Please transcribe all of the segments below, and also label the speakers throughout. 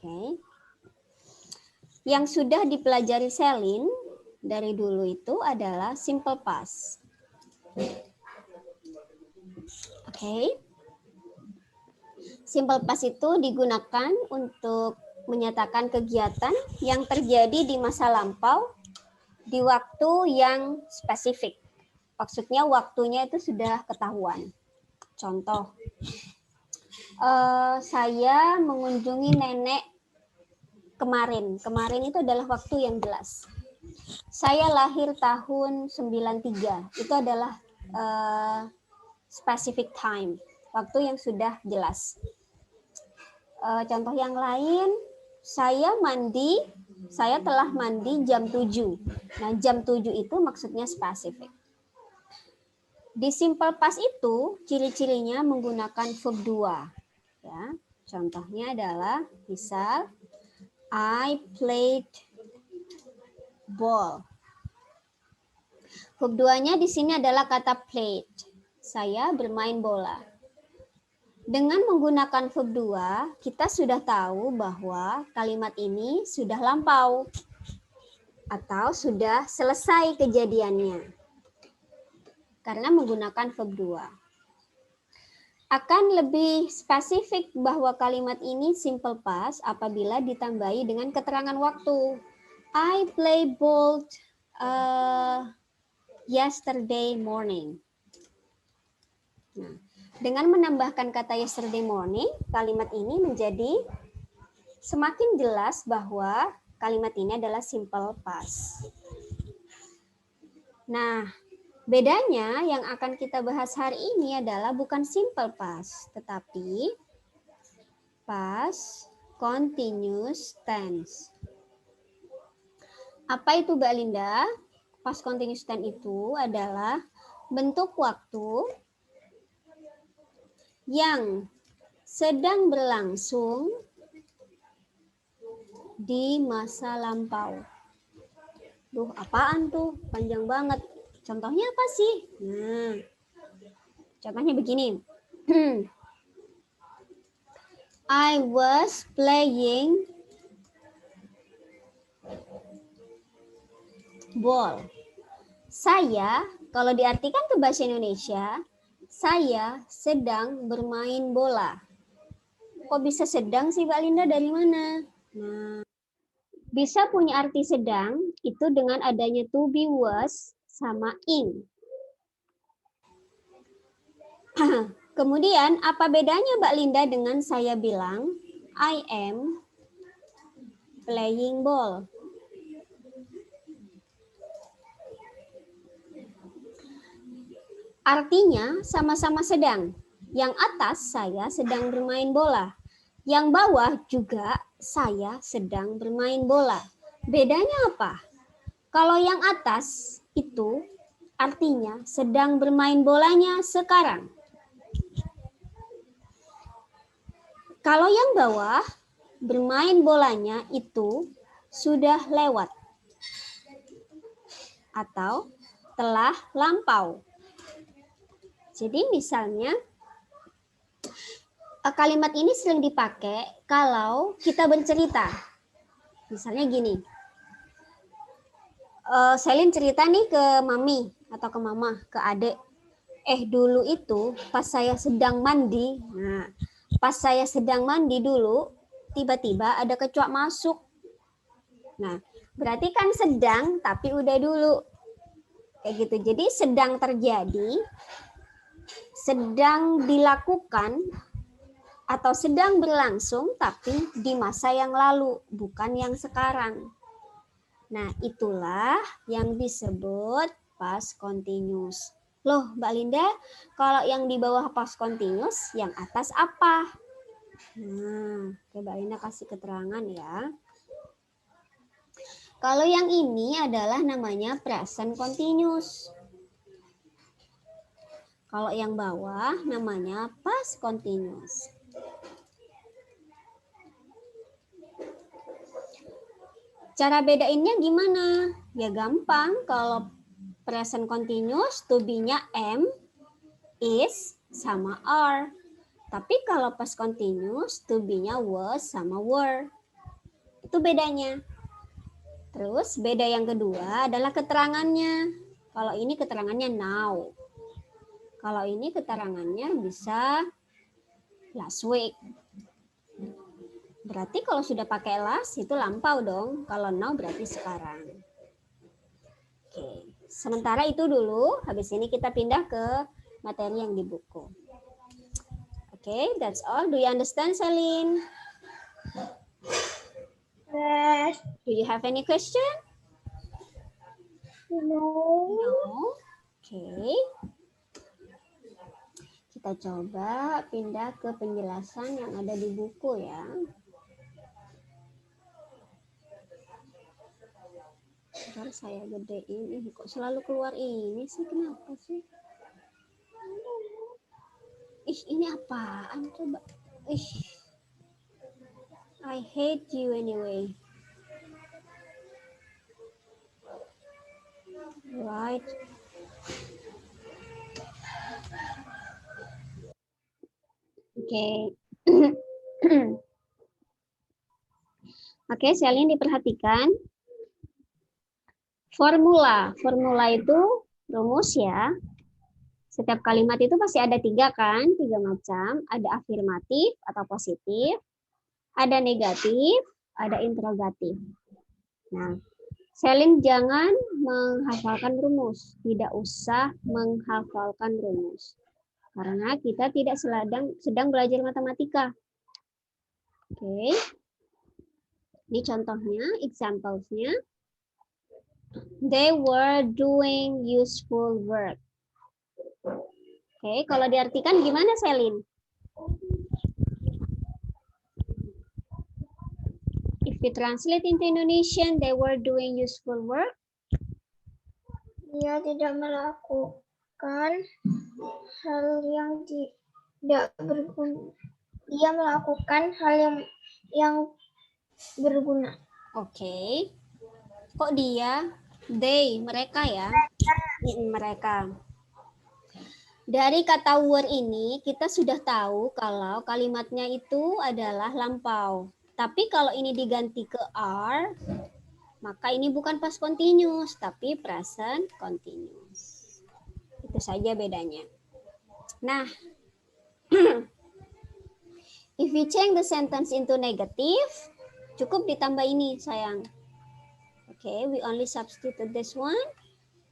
Speaker 1: Oke. Yang sudah dipelajari Selin dari dulu itu adalah simple past. Oke. Simple past itu digunakan untuk menyatakan kegiatan yang terjadi di masa lampau di waktu yang spesifik. Maksudnya waktunya itu sudah ketahuan. Contoh, saya mengunjungi nenek kemarin. Kemarin itu adalah waktu yang jelas. Saya lahir tahun 93. Itu adalah specific time. Waktu yang sudah jelas. Contoh yang lain, saya telah mandi jam 7. Nah, jam 7 itu maksudnya spesifik. Di simple past itu, ciri-cirinya menggunakan verb 2. Ya, contohnya adalah, misal, I played ball. Verb 2-nya di sini adalah kata played. Saya bermain bola. Dengan menggunakan verb 2, kita sudah tahu bahwa kalimat ini sudah lampau atau sudah selesai kejadiannya. Karena menggunakan verb 2. Akan lebih spesifik bahwa kalimat ini simple past apabila ditambahi dengan keterangan waktu. I play ball yesterday morning. Nah, dengan menambahkan kata yesterday morning, kalimat ini menjadi semakin jelas bahwa kalimat ini adalah simple past. Nah, bedanya yang akan kita bahas hari ini adalah bukan simple past, tetapi past continuous tense. Apa itu Mbak Linda? Past continuous tense itu adalah bentuk waktu yang sedang berlangsung di masa lampau. Duh, apaan tuh? Panjang banget. Contohnya apa sih? Nah, contohnya begini. I was playing ball. Saya, kalau diartikan ke bahasa Indonesia, saya sedang bermain bola. Kok bisa sedang sih Mbak Linda, dari mana? Nah, bisa punya arti sedang itu dengan adanya to be, was, sama in. Kemudian apa bedanya Mbak Linda dengan saya bilang I am playing ball? Artinya sama-sama sedang. Yang atas saya sedang bermain bola. Yang bawah juga saya sedang bermain bola. Bedanya apa? Kalau yang atas itu artinya sedang bermain bolanya sekarang. Kalau yang bawah bermain bolanya itu sudah lewat atau telah lampau. Jadi misalnya kalimat ini sering dipakai kalau kita bercerita. Misalnya gini, Selin cerita nih ke mami atau ke mama, ke adik. Dulu itu pas saya sedang mandi, nah pas saya sedang mandi dulu, tiba-tiba ada kecoak masuk. Nah, berarti kan sedang tapi udah dulu. Kayak gitu. Jadi sedang terjadi, sedang dilakukan, atau sedang berlangsung tapi di masa yang lalu, bukan yang sekarang. Nah, itulah yang disebut past continuous. Loh, Mbak Linda, kalau yang di bawah past continuous, yang atas apa? Nah, Mbak Linda kasih keterangan ya. Kalau yang ini adalah namanya present continuous. Kalau yang bawah namanya past continuous. Cara bedainnya gimana? Ya gampang, kalau present continuous to be-nya am, is, sama are. Tapi kalau past continuous to be-nya was sama were. Itu bedanya. Terus beda yang kedua adalah keterangannya. Kalau ini keterangannya now. Kalau ini keterangannya bisa last week. Berarti kalau sudah pakai last itu lampau dong. Kalau now berarti sekarang. Oke. Sementara itu dulu. Habis ini kita pindah ke materi yang di buku. Oke, that's all. Do you understand, Celine?
Speaker 2: Yes.
Speaker 1: Do you have any question?
Speaker 2: No.
Speaker 1: No. Oke. Kita coba pindah ke penjelasan yang ada di buku ya. Ntar saya gedein. Kok selalu keluar ini sih? Kenapa sih? Ih, ini apaan coba? Ih. I hate you anyway. Right. Oke. Oke, Celine diperhatikan. Formula. Formula itu rumus ya. Setiap kalimat itu pasti ada 3 kan? 3 macam. Ada afirmatif atau positif. Ada negatif. Ada interrogatif. Nah, Celine jangan menghafalkan rumus. Tidak usah menghafalkan rumus. Karena kita tidak sedang belajar matematika. Oke. Ini contohnya, examplesnya. They were doing useful work. Oke, kalau diartikan gimana, Celine? If we translate into Indonesian, they were doing useful work.
Speaker 2: Dia tidak melakukan hal yang tidak berguna. Dia melakukan hal yang berguna.
Speaker 1: Oke. Kok dia? They, mereka ya. Mereka. Dari kata were ini, kita sudah tahu kalau kalimatnya itu adalah lampau. Tapi kalau ini diganti ke are, maka ini bukan past continuous, tapi present continuous. Itu saja bedanya. Nah, if we change the sentence into negative, cukup ditambah ini, sayang. Okay, we only substitute this one,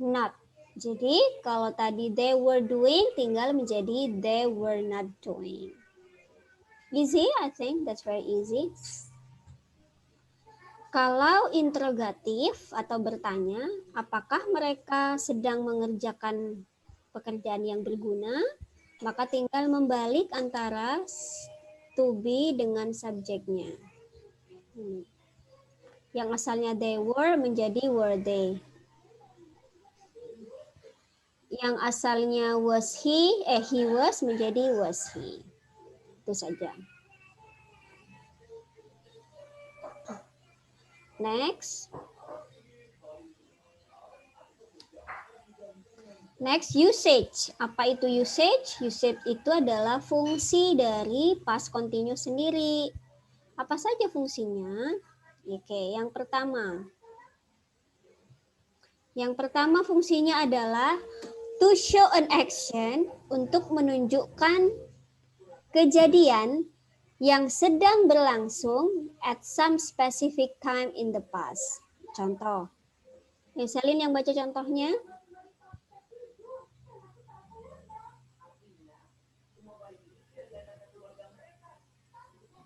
Speaker 1: not. Jadi, kalau tadi they were doing, tinggal menjadi they were not doing. Easy, I think that's very easy. Kalau interrogatif atau bertanya, apakah mereka sedang mengerjakan pekerjaan yang berguna, maka tinggal membalik antara to be dengan subjeknya. Yang asalnya they were menjadi were they. Yang asalnya was he was menjadi was he. Itu saja. Next. Next, usage. Apa itu usage? Usage itu adalah fungsi dari past continuous sendiri. Apa saja fungsinya? Oke, yang pertama. Yang pertama fungsinya adalah to show an action, untuk menunjukkan kejadian yang sedang berlangsung at some specific time in the past. Contoh. Celine yang baca contohnya.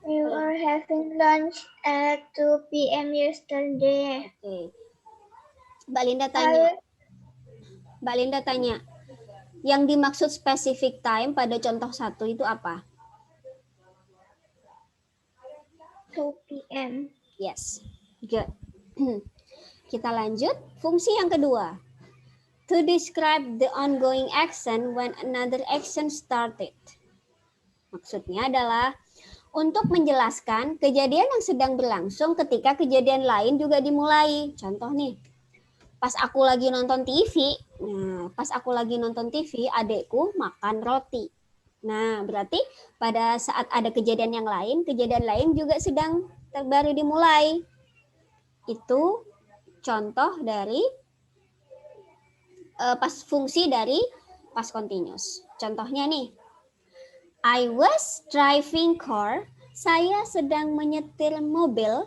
Speaker 2: We were having lunch at 2 p.m. yesterday.
Speaker 1: Oke. Mbak Linda tanya, yang dimaksud specific time pada contoh 1 itu apa?
Speaker 2: 2 p.m.
Speaker 1: Yes, good. Kita lanjut, fungsi yang kedua. To describe the ongoing action when another action started. Maksudnya adalah untuk menjelaskan kejadian yang sedang berlangsung ketika kejadian lain juga dimulai. Contoh nih, pas aku lagi nonton TV, adekku makan roti. Nah, berarti pada saat ada kejadian yang lain, kejadian lain juga sedang baru dimulai. Itu contoh dari fungsi dari past continuous. Contohnya nih, I was driving car. Saya sedang menyetir mobil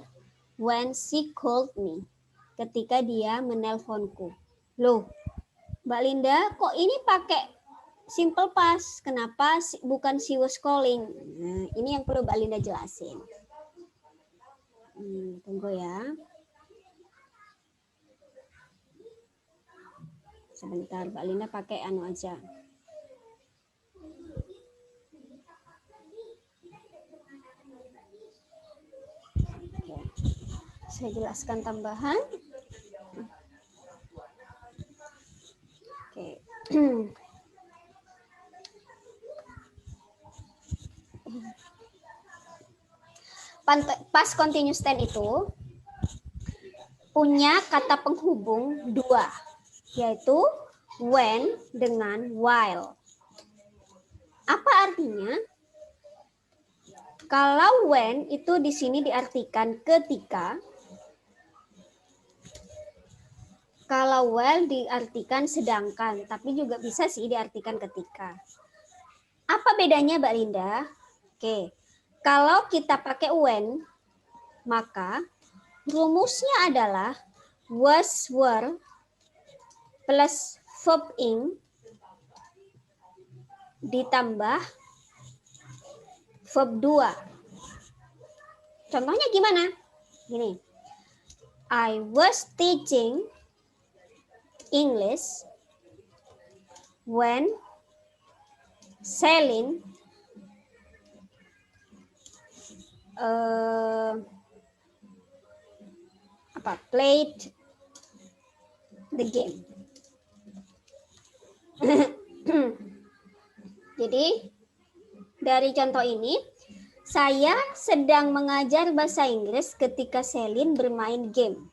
Speaker 1: when she called me. Ketika dia menelponku. Loh, Mbak Linda, kok ini pakai simple past? Kenapa bukan she was calling? Nah, ini yang perlu Mbak Linda jelasin. Tunggu ya. Sebentar, Mbak Linda pakai anu aja. Oke. Saya jelaskan tambahan. Oke. Past continuous tense itu punya kata penghubung dua, yaitu when dengan while. Apa artinya? Kalau when itu di sini diartikan ketika, kalau while diartikan sedangkan, tapi juga bisa sih diartikan ketika. Apa bedanya, Mbak Linda? Oke, kalau kita pakai when, maka rumusnya adalah was, were, plus verb ing ditambah verb 2. Contohnya gimana? Gini. I was teaching English when Celine played the game. Jadi dari contoh ini, saya sedang mengajar bahasa Inggris ketika Celine bermain game.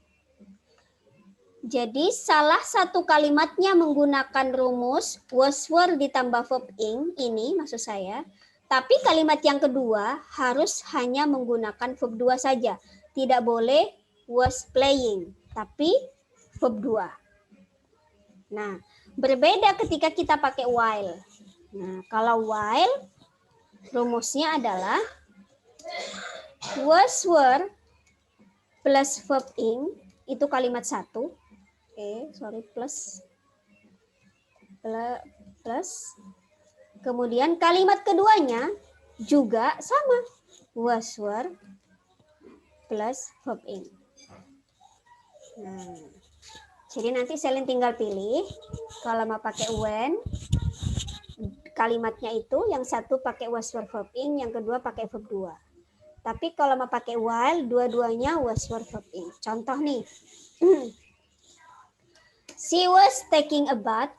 Speaker 1: Jadi salah satu kalimatnya menggunakan rumus was, were ditambah verb ing, ini maksud saya. Tapi kalimat yang kedua harus hanya menggunakan verb 2 saja. Tidak boleh was playing, tapi verb 2. Nah, berbeda ketika kita pakai while. Nah, kalau while rumusnya adalah was, were plus verb ing, itu kalimat 1. Plus. Kemudian kalimat keduanya juga sama. Was, were plus verb ing. Nah, jadi nanti Celine tinggal pilih. Kalau mau pakai when, kalimatnya itu yang satu pakai was, were, verb ing, yang kedua pakai verb 2. Tapi kalau mau pakai while, dua-duanya was, were, verb ing. Contoh nih. She was taking a bath.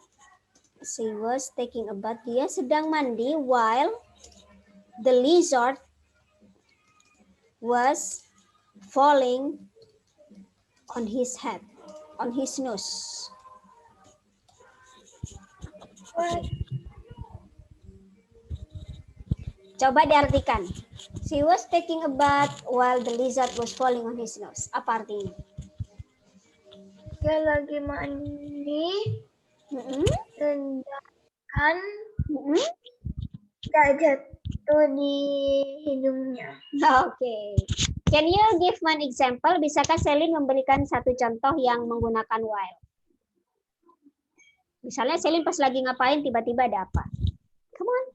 Speaker 1: Dia sedang mandi while the lizard was falling on his head, on his nose. Okay. Coba diartikan. She was taking a bath while the lizard was falling on his nose. Apa artinya?
Speaker 2: Dia lagi mandi, sedangkan tidak jatuh di hidungnya.
Speaker 1: Oke. Can you give one example? Bisakah Celine memberikan satu contoh yang menggunakan while? Misalnya Celine pas lagi ngapain, tiba-tiba ada apa? Come on.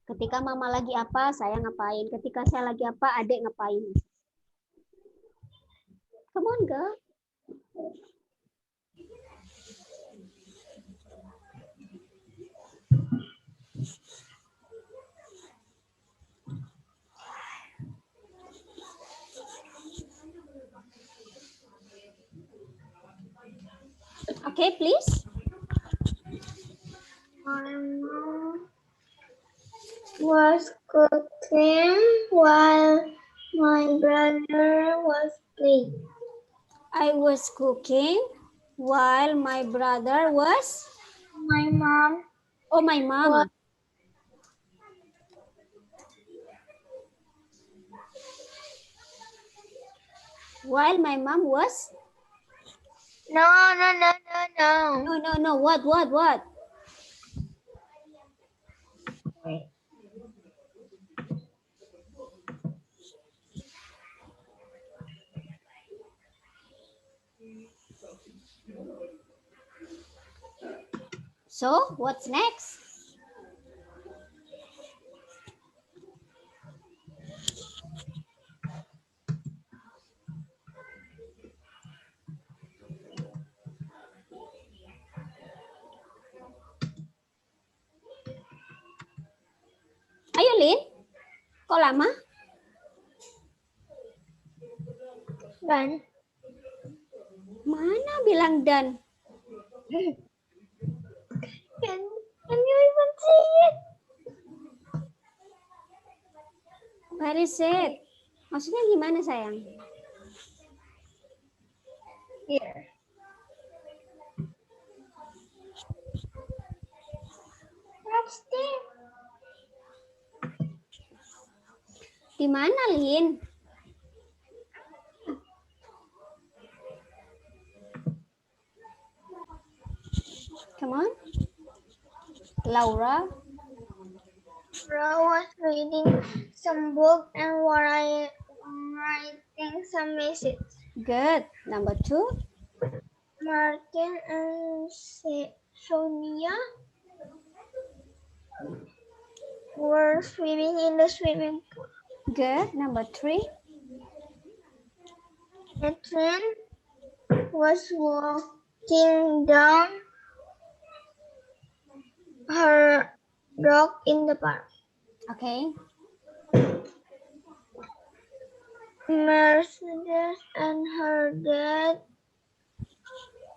Speaker 1: Ketika mama lagi apa, saya ngapain. Ketika saya lagi apa, adik ngapain. Come on, girl. Okay, please.
Speaker 2: My mom was cooking while my brother was playing.
Speaker 1: I was cooking while my brother was.
Speaker 2: My mom.
Speaker 1: Oh, my mom. While my mom was?
Speaker 2: No.
Speaker 1: No. What?
Speaker 2: Wait.
Speaker 1: So, what's next? Ayo, Lin. Kok lama?
Speaker 2: Done.
Speaker 1: Mana bilang dan?
Speaker 2: Can you even see it?
Speaker 1: Where is it? Maksudnya gimana, sayang?
Speaker 2: Here. What's this?
Speaker 1: Di mana, Lin? Come on. Laura.
Speaker 2: Bro was reading some book and writing some message.
Speaker 1: Good. Number 2.
Speaker 2: Martin and Sonia were swimming in the swimming pool.
Speaker 1: Good. Number 3.
Speaker 2: Catherine was walking down her dog in the park.
Speaker 1: Okay.
Speaker 2: Mercedes and her dad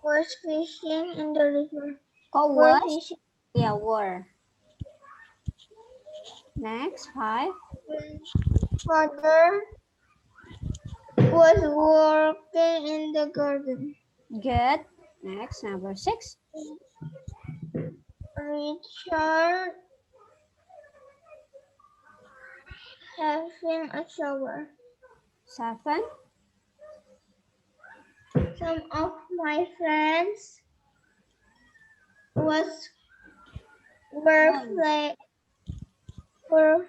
Speaker 2: was fishing in the river.
Speaker 1: Kok
Speaker 2: Were
Speaker 1: was?
Speaker 2: fishing.
Speaker 1: Yeah, were. Next, 5.
Speaker 2: Father was working in the garden.
Speaker 1: Good. Next, number 6.
Speaker 2: Richard having a shower.
Speaker 1: 7.
Speaker 2: Some of my friends were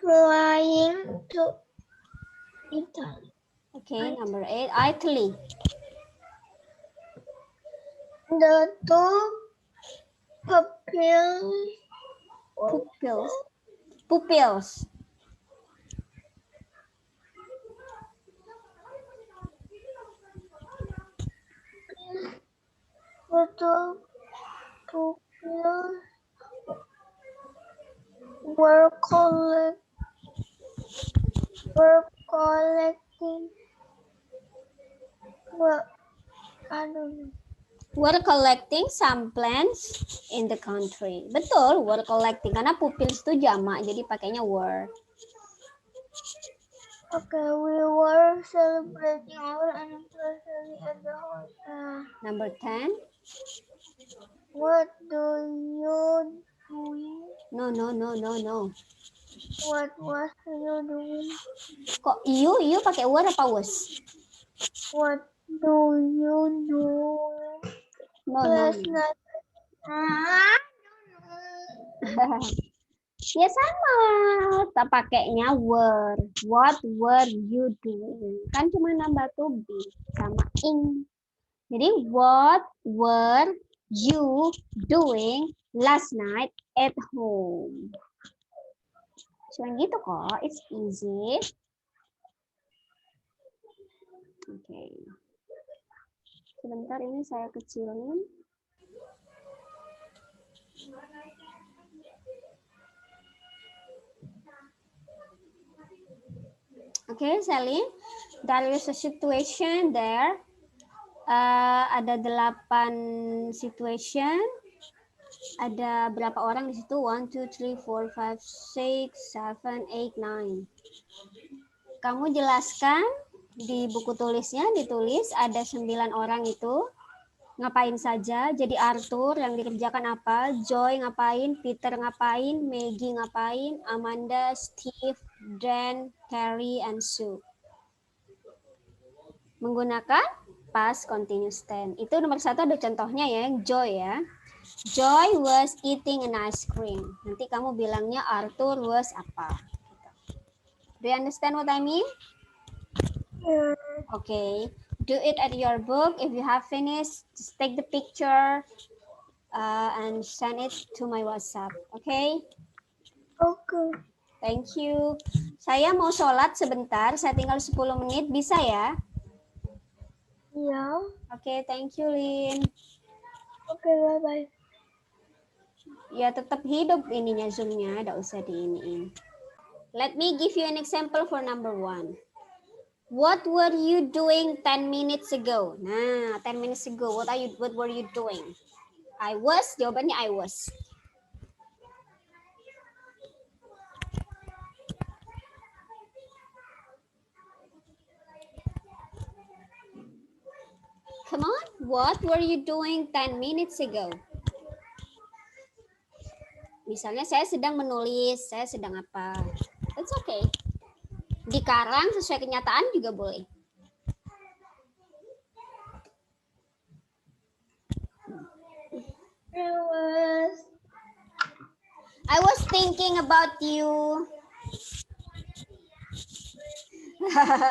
Speaker 2: flying to Italy.
Speaker 1: Okay, number 8. Italy.
Speaker 2: The two pupils
Speaker 1: Pupils.
Speaker 2: were collecting. Well, I don't know.
Speaker 1: Were collecting some plants in the country. Betul, were collecting. Karena pupils itu jamak, jadi pakainya were.
Speaker 2: Okay, we were celebrating our anniversary at the hotel.
Speaker 1: Number 10.
Speaker 2: What do you doing?
Speaker 1: No.
Speaker 2: What was you doing?
Speaker 1: Kok you pakai were apa was?
Speaker 2: What do you do
Speaker 1: No.
Speaker 2: last night? I don't know.
Speaker 1: Ya sama, tak pakainya were. What were you doing? Kan cuma nambah to be sama ing. Jadi what were you doing last night at home? Cuma gitu kok, it's easy. Oke. Sebentar ini saya kecilin. Okay, Sally, there is a situation there. Ada 8 situation. Ada berapa orang di situ? 1, 2, 3, 4, 5, 6, 7, 8, 9. Kamu jelaskan di buku tulisnya, ditulis ada 9 orang itu. Ngapain saja? Jadi Arthur yang dikerjakan apa? Joy ngapain? Peter ngapain? Maggie ngapain? Amanda, Steve, Dan, Terry, and Sue. Menggunakan past continuous tense. Itu nomor 1 ada contohnya ya, Joy ya. Joy was eating an ice cream. Nanti kamu bilangnya Arthur was apa. Do you understand what I mean?
Speaker 2: Yeah.
Speaker 1: Okay. Do it at your book. If you have finished, just take the picture and send it to my WhatsApp. Okay?
Speaker 2: Okay.
Speaker 1: Thank you. Saya mau sholat sebentar. Saya tinggal 10 menit. Bisa ya?
Speaker 2: Yeah.
Speaker 1: Oke, thank you, Lin.
Speaker 2: Okay, bye-bye.
Speaker 1: Ya, tetap hidup ininya Zoom-nya. Nggak usah diiniin. Let me give you an example for number 1. What were you doing 10 minutes ago? Nah, 10 minutes ago, what were you doing? I was, jawabannya I was. Come on, what were you doing 10 minutes ago? Misalnya saya sedang menulis, saya sedang apa? It's okay. Dikarang sesuai kenyataan juga boleh. I was thinking about you.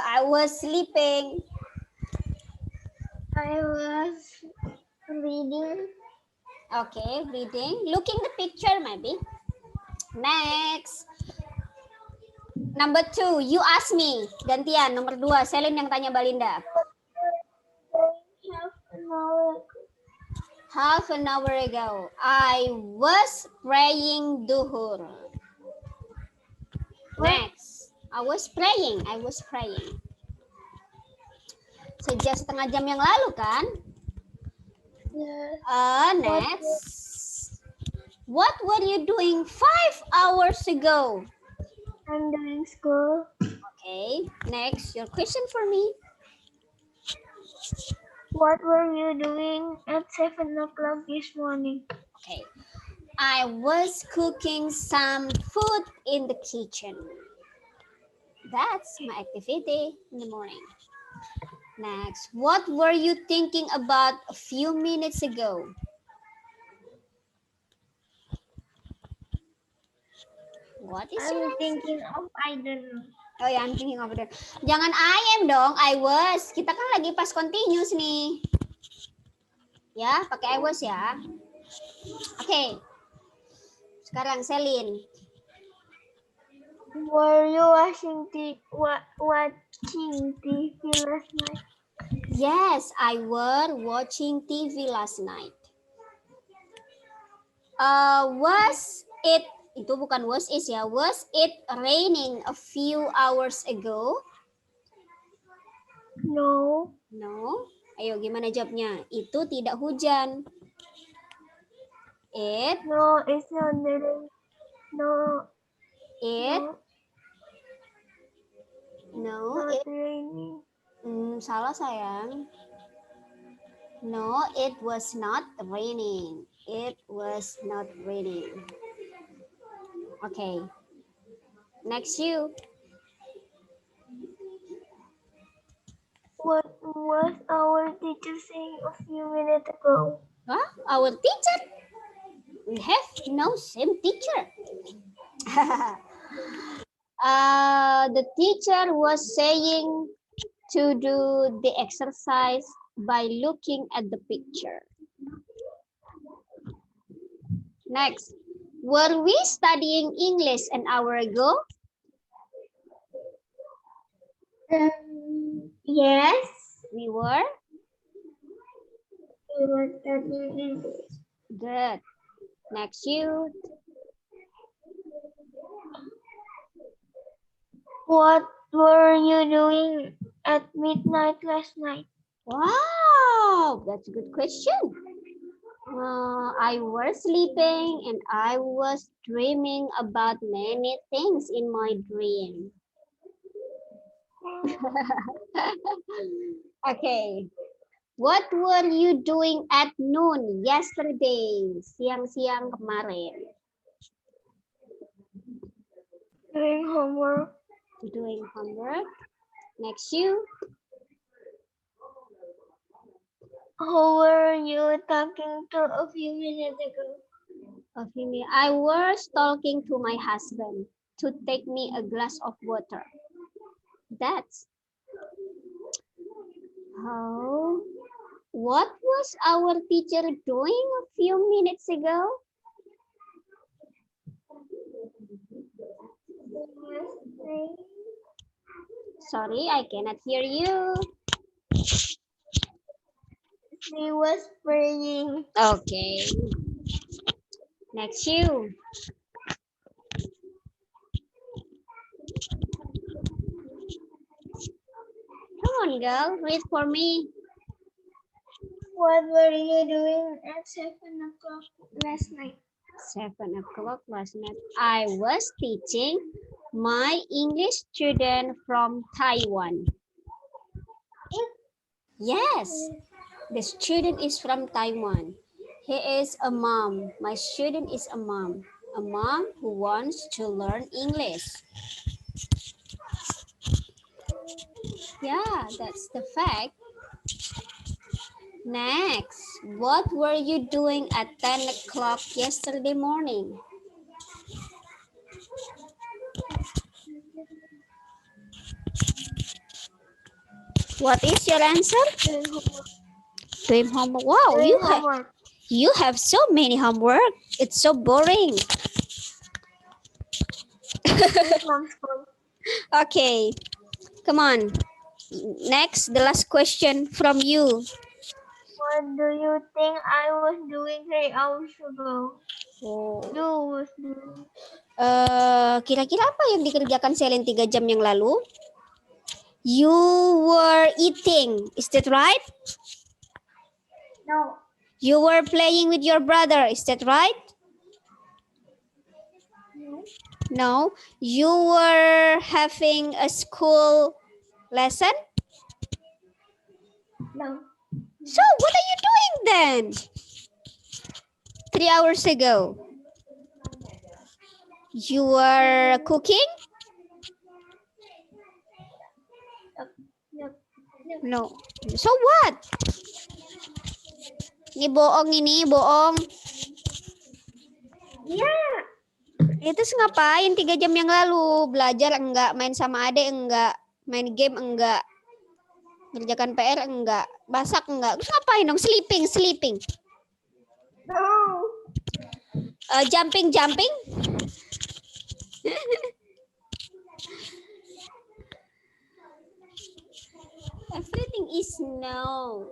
Speaker 1: I was sleeping.
Speaker 2: I was reading.
Speaker 1: Okay, reading. Looking the picture maybe. Next. Number 2, you ask me. Gantian, nomor 2. Selin yang tanya Balinda. Half an hour ago, I was praying duhur. Next, I was praying. Sejak setengah jam yang lalu kan?
Speaker 2: Yes.
Speaker 1: Next, what were you doing 5 hours ago?
Speaker 2: I'm doing school.
Speaker 1: Okay, next, your question for me.
Speaker 2: What were you doing at 7 o'clock this morning?
Speaker 1: Okay, I was cooking some food in the kitchen. That's my activity in the morning. Next, what were you thinking about a few minutes ago? What is your
Speaker 2: I'm
Speaker 1: answer?
Speaker 2: thinking of I don't know.
Speaker 1: Oh ya, I'm thinking of it. Jangan I am dong, I was. Kita kan lagi past continuous nih. Ya, pakai I was ya. Oke. Sekarang Selin.
Speaker 2: Were you watching TV last night?
Speaker 1: Yes, I were watching TV last night. Was it, itu bukan was is ya, was it raining a few hours ago?
Speaker 2: No.
Speaker 1: No. Ayo gimana jawabnya? Itu tidak hujan. It.
Speaker 2: No, it's not raining. No.
Speaker 1: It. No.
Speaker 2: Not
Speaker 1: It.
Speaker 2: raining.
Speaker 1: Salah sayang. No, it was not raining. It was not raining. Okay. Next you.
Speaker 2: What was our teacher saying a few minutes ago?
Speaker 1: Huh? Our teacher? We have no same teacher. The teacher was saying to do the exercise by looking at the picture. Next, were we studying English an hour ago?
Speaker 2: Yes.
Speaker 1: We were.
Speaker 2: We were studying English.
Speaker 1: Good. Next, you.
Speaker 2: What were you doing at midnight last night?
Speaker 1: Wow, that's a good question. I was sleeping and I was dreaming about many things in my dream. Okay. What were you doing at noon yesterday? Siang-siang kemarin.
Speaker 2: Doing homework.
Speaker 1: Doing homework. Next, you.
Speaker 2: Who were you talking to a few minutes ago?
Speaker 1: I was talking to my husband to take me a glass of water. That's how. What was our teacher doing a few minutes ago? Sorry, I cannot hear you.
Speaker 2: She was praying.
Speaker 1: Okay. Next you. Come on, girl. Read for me.
Speaker 2: What were you doing at 7 o'clock last night?
Speaker 1: 7 o'clock last night. I was teaching my English student from Taiwan. Yes, the student is from Taiwan. He is a mom. My student is a mom who wants to learn English. Yeah, that's the fact. Next, what were you doing at 10 o'clock yesterday morning? What is your answer? Doing homework. Wow, you have so many homework. It's so boring. Okay, come on. Next, the last question from you.
Speaker 2: What do you think I was doing 3 hours ago?
Speaker 1: Kira-kira apa yang dikerjakan Selin 3 jam yang lalu? You were eating, is that right?
Speaker 2: No.
Speaker 1: You were playing with your brother, is that right? No. You were having a school lesson?
Speaker 2: No.
Speaker 1: So what are you doing then? 3 hours ago. You were cooking? No. So what? Ini bohong ini, bohong.
Speaker 2: Yeah.
Speaker 1: Itu ngapain 3 jam yang lalu? Belajar enggak? Main sama adik enggak? Main game enggak? Ngerjakan PR enggak? Masak enggak? Terus ngapain dong? Sleeping.
Speaker 2: No.
Speaker 1: Jumping. Everything is no.